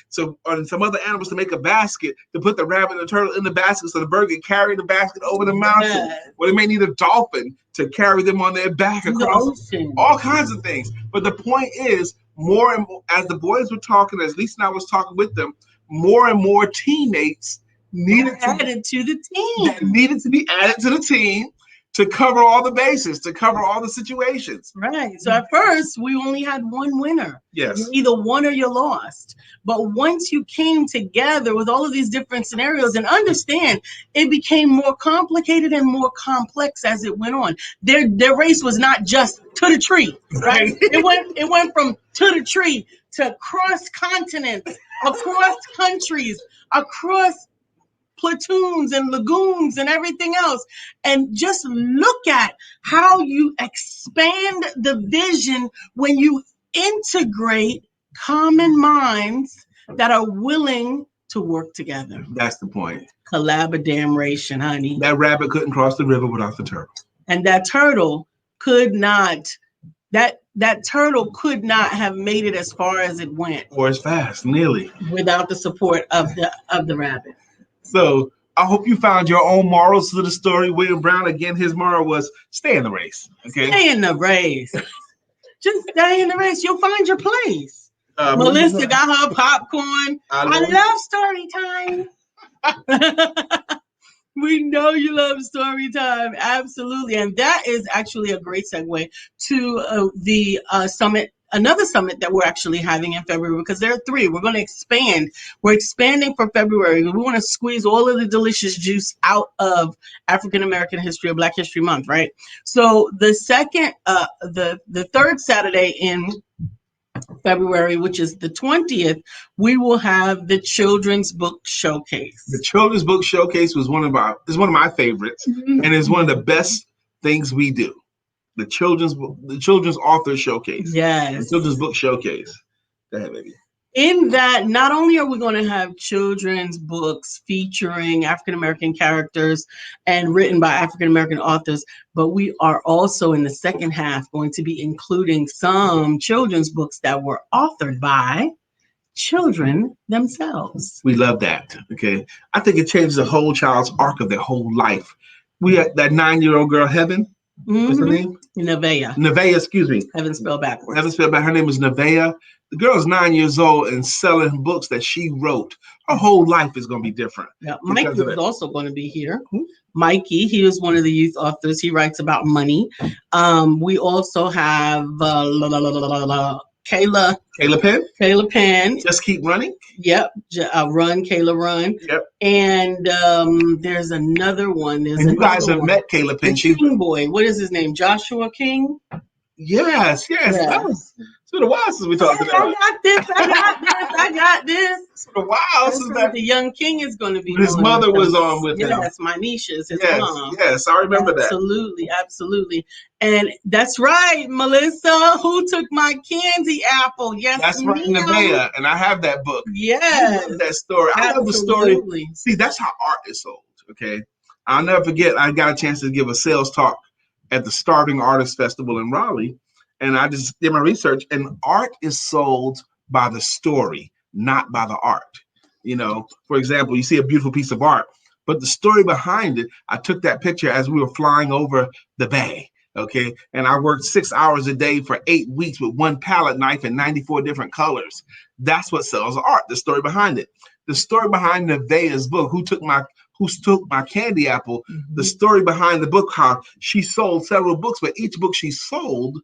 or some other animals to make a basket to put the rabbit and the turtle in the basket so the bird can carry the basket over the mountain. Yes. Or they may need a dolphin to carry them on their back across the ocean. all kinds of things. But the point is, more and more, as the boys were talking, as Lisa and I was talking with them, more and more teammates needed to be added to the team to cover all the bases, to cover all the situations. Right. So at first, we only had one winner. Yes. You either won or you lost. But once you came together with all of these different scenarios and understand, it became more complicated and more complex as it went on. Their race was not just to the tree, right? It went from to the tree to cross continents, across countries, across platoons and lagoons and everything else. And just look at how you expand the vision when you integrate common minds that are willing to work together. That's the point. Collaboration, honey. That rabbit couldn't cross the river without the turtle. And that turtle could not that turtle could not have made it as far as it went Or as fast, nearly. without the support of the rabbit. So I hope you found your own morals to the story. William Brown, again, his moral was stay in the race. Okay. Stay in the race. Just stay in the race. You'll find your place. Melissa got her popcorn. I love story time. We know you love story time. Absolutely. And that is actually a great segue to the summit, another summit that we're actually having in February, because there are 3. We're going to expand. We're expanding for February. We want to squeeze all of the delicious juice out of African American history or Black History Month, right? So the third Saturday in February, which is the 20th, we will have the Children's Book Showcase. The Children's Book Showcase is one of my favorites, and it's one of the best things we do. The Children's Author Showcase. Yes. The Children's Book Showcase. Go ahead, baby. In that, not only are we going to have children's books featuring African-American characters and written by African-American authors, but we are also in the second half going to be including some children's books that were authored by children themselves. We love that. Okay. I think it changes the whole child's arc of their whole life. We had that 9-year-old girl, Heaven. What's her name? Nevaeh, excuse me. Heaven spelled backwards. Her name is Nevaeh. The girl's 9 years old and selling books that she wrote. Her whole life is going to be different. Yeah, Mikey is also going to be here. Mikey, he was one of the youth authors. He writes about money. We also have Kayla Penn. Just keep running. Yep. Run, Kayla, run. Yep. And there's another one. You guys have met Kayla Penn. King boy. What is his name? Joshua King? Yes. That was it's been a while since we talked about it. I got this. It's been a while since that. The young king is going to be. His mother was on with him. Yes, my niece's his mom. Yes, I remember that. Absolutely. And that's right, Melissa, who took my candy apple. Yes, that's right, Nevaeh. And I have that book. Yes. I love that story. I love the story. See, that's how art is sold. Okay. I'll never forget, I got a chance to give a sales talk at the Starving Artists Festival in Raleigh. And I just did my research, and art is sold by the story, not by the art. You know, for example, you see a beautiful piece of art, but the story behind it, I took that picture as we were flying over the bay. Okay. And I worked 6 hours a day for 8 weeks with one palette knife and 94 different colors. That's what sells art, the story behind it. The story behind Nevaeh's book, Who Took My Candy Apple, the story behind the book, how she sold several books, but each book she sold,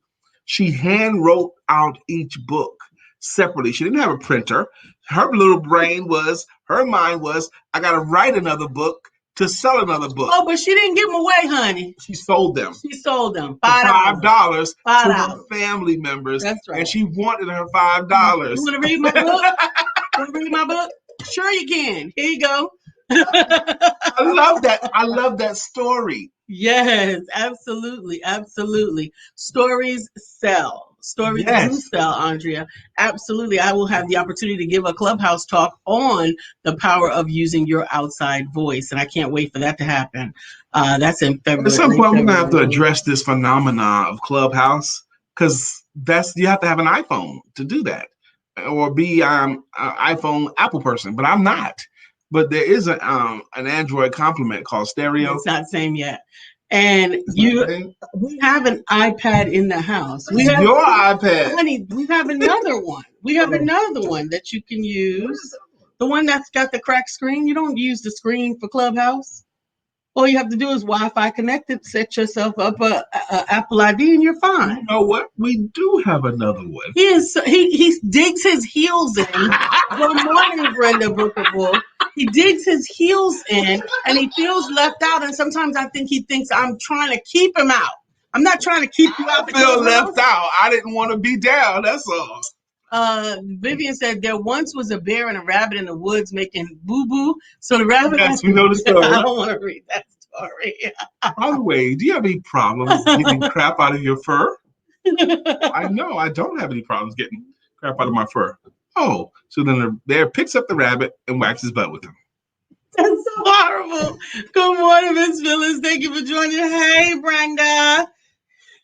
she hand wrote out each book separately. She didn't have a printer. Her mind was, I got to write another book to sell another book. Oh, but she didn't give them away, honey. She sold them. $5 to her family members. That's right. And she wanted her $5. You want to read my book? Sure you can. Here you go. I love that. I love that story. Yes, absolutely. Stories sell. Stories do sell, Andrea. Absolutely. I will have the opportunity to give a Clubhouse talk on the power of using your outside voice, and I can't wait for that to happen. That's in February. At some point, we're going to have to address this phenomenon of Clubhouse, because you have to have an iPhone to do that, or be an iPhone Apple person, but I'm not. But there is an Android complement called Stereo. It's not the same yet. And we have an iPad in the house. We have your iPad. Honey, we have another one. We have another one that you can use. The one that's got the cracked screen. You don't use the screen for Clubhouse. All you have to do is Wi-Fi connected, set yourself up a Apple ID, and you're fine. You know what? We do have another one. He digs his heels in. Good morning, Brenda Bookerville. He digs his heels in, and he feels left out. And sometimes I think he thinks I'm trying to keep him out. I'm not trying to keep you out. I feel left out. I didn't want to be down. That's all. Vivian said there once was a bear and a rabbit in the woods making boo-boo. So the rabbit. Yes, we know the story. I don't want to read that story. By the way, do you have any problems getting crap out of your fur? I know I don't have any problems getting crap out of my fur. Oh, so then the bear picks up the rabbit and whacks his butt with him. That's so horrible. Good morning, Miss Phyllis. Thank you for joining. Hey, Brenda.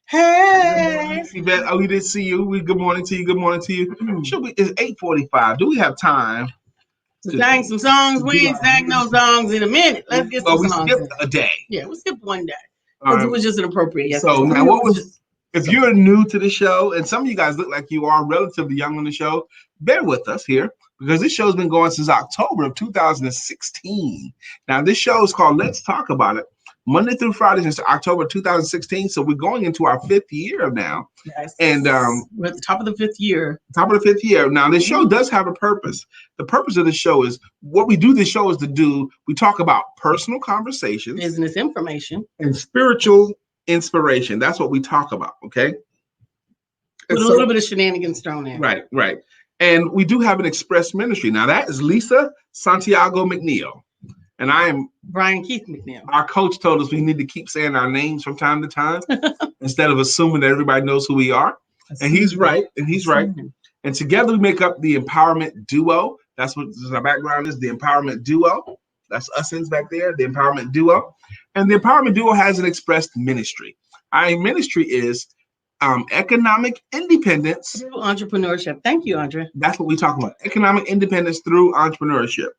Hey. Yvette, oh, we didn't see you. Good morning to you. Good morning to you. It's 8:45. Do we have time? To sing some songs. We ain't sang no songs in a minute. Let's get some we songs. skipped a day. Yeah, we skipped one day. Because it was just inappropriate yesterday. So now if you're new to the show, and some of you guys look like you are relatively young on the show, bear with us here because this show's been going since October of 2016. Now, this show is called Let's Talk About It, Monday through Friday since October 2016. So we're going into our 5th year now. Yes. And we're at the top of the 5th year. Top of the 5th year. Now, this show does have a purpose. The purpose of the show is what we do. This show is we talk about personal conversations, business information, and spiritual inspiration. That's what we talk about. Okay. With a little bit of shenanigans thrown in. Right. And we do have an express ministry. Now, that is Lisa Santiago McNeil. And I am Brian Keith McNeil. Our coach told us we need to keep saying our names from time to time instead of assuming that everybody knows who we are. And he's right. And together we make up the Empowerment Duo. That's what our background is, the Empowerment Duo. That's us back there, the Empowerment Duo. And the Empowerment Duo has an expressed ministry. Our ministry is economic independence. Through entrepreneurship. Thank you, Andre. That's what we talk about. Economic independence through entrepreneurship.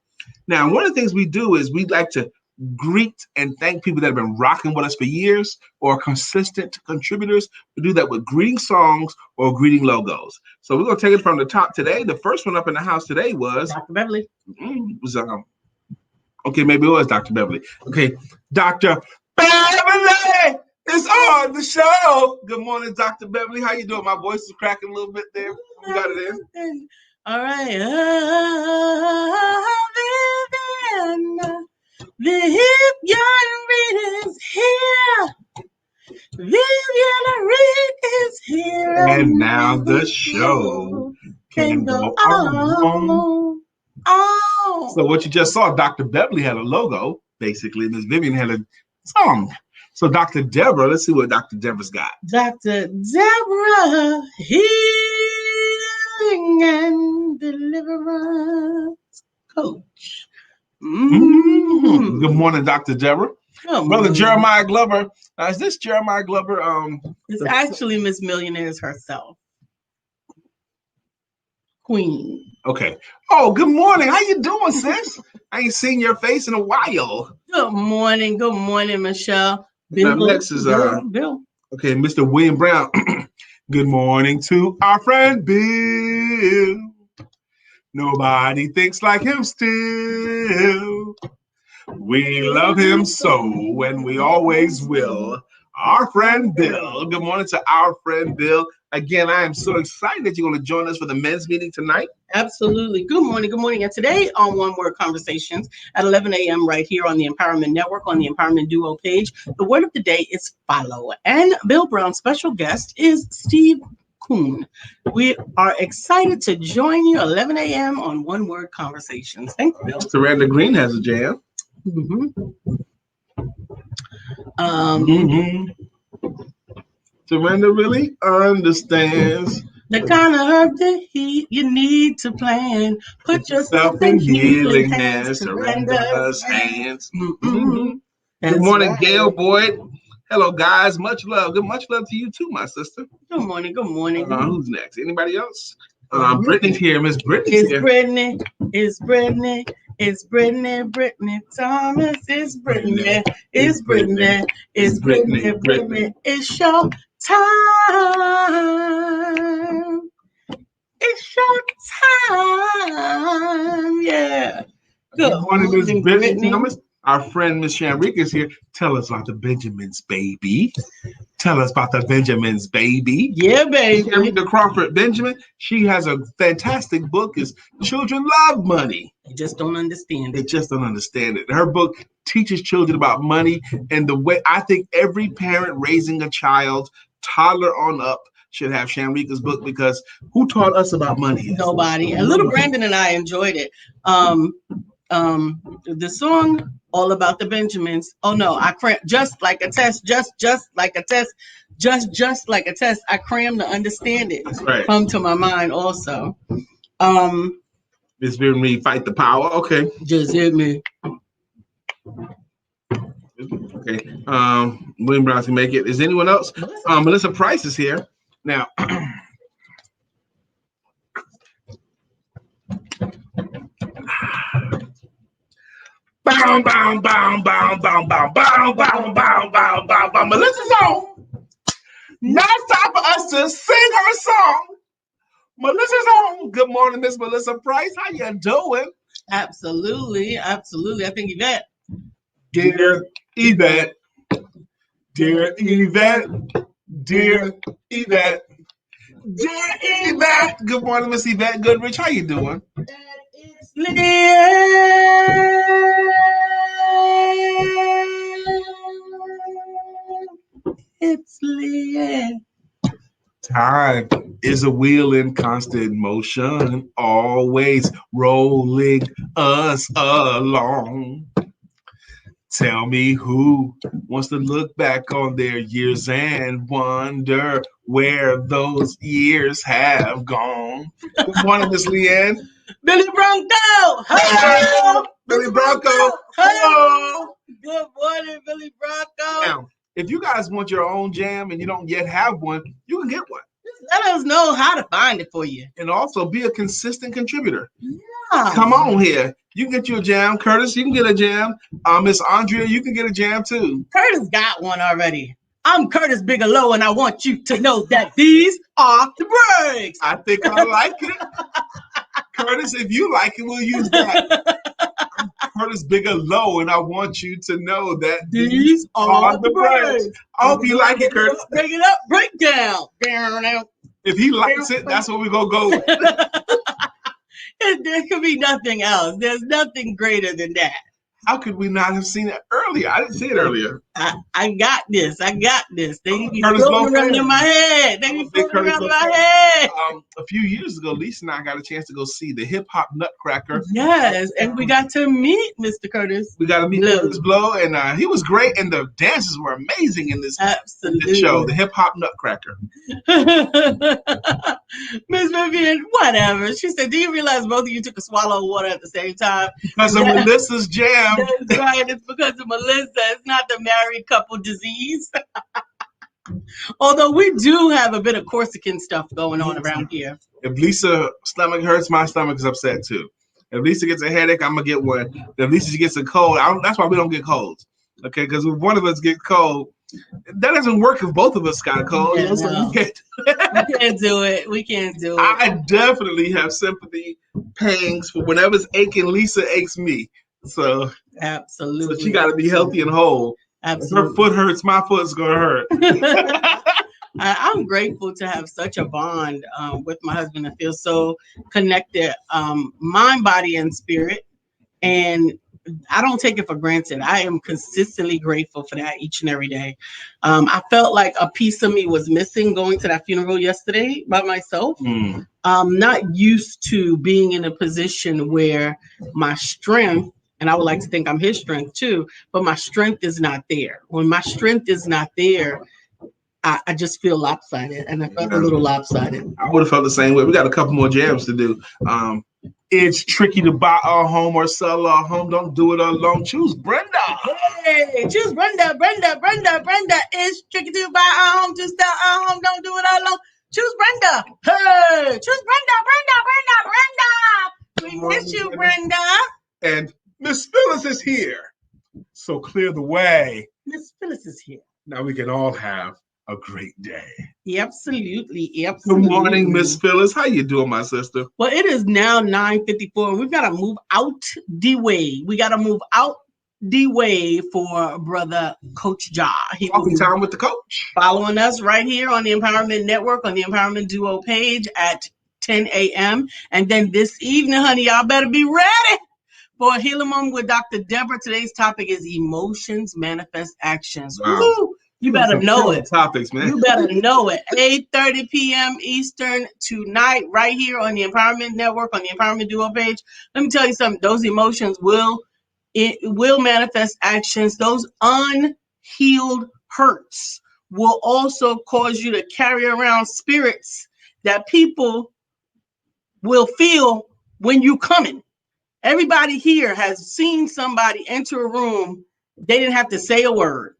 Now, one of the things we do is we like to greet and thank people that have been rocking with us for years or consistent contributors. We do that with greeting songs or greeting logos. So we're going to take it from the top today. The first one up in the house today was Dr. Beverly. Okay, maybe it was Dr. Beverly. Okay, Dr. Beverly is on the show. Good morning, Dr. Beverly. How you doing? My voice is cracking a little bit there. We got it in. All right. Vivian Reed is here. Vivian Reed is here. And now the show can go on. Oh. So what you just saw, Dr. Beverly had a logo, basically, and Miss Vivian had a song. So Dr. Deborah, let's see what Dr. Deborah's got. Dr. Deborah, healing and deliverance coach. Mm-hmm. Good morning, Dr. Deborah. Brother Jeremiah Glover. Is this Jeremiah Glover? It's actually Miss Millionaires herself. Queen. Okay. Oh, good morning. How you doing, sis? I ain't seen your face in a while. Good morning. Good morning, Michelle. Bill. Next is Bill. Okay, Mr. William Brown. Good morning to our friend Bill. Nobody thinks like him still. We love him so, and we always will. Our friend Bill. Good morning to our friend Bill. Again, I am so excited that you're going to join us for the men's meeting tonight. Absolutely. Good morning. Good morning. And today on One Word Conversations at 11 a.m. right here on the Empowerment Network on the Empowerment Duo page, the word of the day is follow. And Bill Brown's special guest is Steve Kuhn. We are excited to join you 11 a.m. on One Word Conversations. Thank you, Bill. Saranda Green has a jam. Saranda really understands the kind of herb to heat you need to plan. Put yourself in healing hands. Saranda's hands. Good morning, right. Gail Boyd. Hello, guys. Much love. Much love to you too, my sister. Good morning. Good morning. Who's next? Anybody else? Brittany's here. Miss Brittany's here. Brittany. It's Brittany. It's Brittany. Brittany Thomas. It's Brittany. It's Brittany. It's Brittany. Brittany. It's your time. It's your time. Yeah. Good morning, Miss Brittany. Our friend Miss Shamrika is here. Tell us about the Benjamins, baby. Tell us about the Benjamins, baby. Yeah, baby. Shamrika Crawford Benjamin. She has a fantastic book. Is Children Love Money. They just don't understand it. They just don't understand it. Her book teaches children about money, and the way I think every parent raising a child, toddler on up, should have Shamrika's book, because who taught us about money? Nobody. And little Brandon and I enjoyed it. The song All About the Benjamins. Oh no, I crammed just like a test, just like a test, just like a test. I crammed to understand it. That's right. Come to my mind also. Miss Vivian Reed, Fight the Power. Okay. Just hit me. Okay. William Brown can make it. Is anyone else? Melissa Price is here. Now, bow, bow, bow, bow, bow, bow, bow, bow, bow, bow, bow, bow. Melissa's on. Now it's time for us to sing her song. Melissa's on. Good morning, Miss Melissa Price. How you doing? Absolutely. I think Yvette. Dear Yvette. Dear Yvette. Dear Yvette. Dear Yvette. Good morning, Miss Yvette Goodrich. How you doing? It's Leanne. It's Leanne. Time is a wheel in constant motion, always rolling us along. Tell me who wants to look back on their years and wonder where those years have gone. Good morning, Miss Leanne. Billy Bronco. Hello. Billy Bronco. Hello. Good morning, Billy Bronco. Now, if you guys want your own jam and you don't yet have one, you can get one. Let us know how to find it for you. And also be a consistent contributor. Yeah. Come on here. You can get you a jam. Curtis, you can get a jam. Miss Andrea, you can get a jam too. Curtis got one already. I'm Curtis Bigelow, and I want you to know that these are the breaks. I think I like it. Curtis, if you like it, we'll use that. I'm Curtis Bigelow, and I want you to know that These are the breaks. I hope you like it, Curtis. Break it up, break down. If he likes it, that's what we're going to go with. There could be nothing else. There's nothing greater than that. How could we not have seen it earlier? I didn't see it earlier. I got this. They be Curtis floating around in my head. They be floating around in my head. A few years ago, Lisa and I got a chance to go see the Hip Hop Nutcracker. Yes, and we got to meet Mr. Curtis. We got to meet Curtis Blow, and he was great, and the dances were amazing in this show, the Hip Hop Nutcracker. Miss Vivian, whatever. She said, do you realize both of you took a swallow of water at the same time? Because of Melissa's jam. That's right. It's because of Melissa. It's not the married couple disease. Although we do have a bit of Corsican stuff going on around here. If Lisa's stomach hurts, my stomach is upset too. If Lisa gets a headache, I'm going to get one. If Lisa gets a cold, that's why we don't get colds. Okay, because if one of us gets cold, that doesn't work if both of us got a cold. Yeah, no. We can't do it. We can't do it. I definitely have sympathy pangs for whenever's aching, Lisa aches me. So absolutely. So she got to be healthy and whole. Absolutely. If her foot hurts, my foot's going to hurt. I'm grateful to have such a bond with my husband. I feel so connected, mind, body, and spirit. And I don't take it for granted. I am consistently grateful for that each and every day. I felt like a piece of me was missing going to that funeral yesterday by myself. I'm not used to being in a position where my strength, and I would like to think I'm his strength too, but my strength is not there. When my strength is not there, I just feel lopsided, and I felt a little lopsided. I would have felt the same way. We got a couple more jams to do. It's tricky to buy a home or sell a home. Don't do it alone. Choose Brenda. Hey, choose Brenda. It's tricky to buy a home, to sell a home. Don't do it alone. Choose Brenda. Hey, choose Brenda. We miss you, Brenda. And Miss Phyllis is here. So clear the way. Miss Phyllis is here. Now we can all have a great day. Absolutely. Good morning, Miss Phyllis. How you doing, my sister? Well, it is now 9:54. We've got to move out the way. For brother Coach Ja. Coffee time with the coach. Following us right here on the Empowerment Network, on the Empowerment Duo page at 10 a.m. And then this evening, honey, y'all better be ready for a Healing Moment with Dr. Deborah. Today's topic is emotions manifest actions. Wow. Woo! You better know it. Topics, man. You better know it. 8:30 p.m. Eastern tonight, right here on the Empowerment Network, on the Empowerment Duo page. Let me tell you something. Those emotions will manifest actions. Those unhealed hurts will also cause you to carry around spirits that people will feel when you coming. Everybody here has seen somebody enter a room They didn't have to say a word.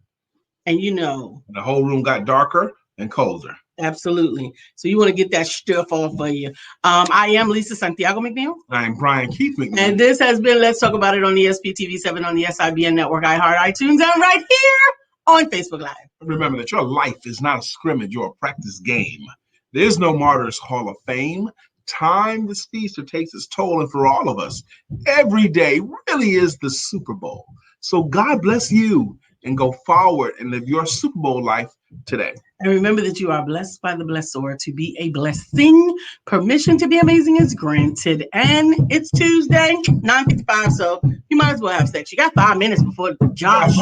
And you know. The whole room got darker and colder. Absolutely. So you want to get that stuff off of you. I am Lisa Santiago McNeil. I'm Brian Keith McNeil. And this has been Let's Talk About It on ESPTV7 on the SIBN Network, iHeart, iTunes, and right here on Facebook Live. Remember that your life is not a scrimmage or a practice game. There's no Martyrs Hall of Fame. Time, the speedster, takes its toll, and for all of us, every day really is the Super Bowl. So God bless you, and go forward and live your Super Bowl life today. And remember that you are blessed by the blessor to be a blessing. Permission to be amazing is granted. And it's Tuesday, 9:55, so you might as well have sex. You got 5 minutes before Josh.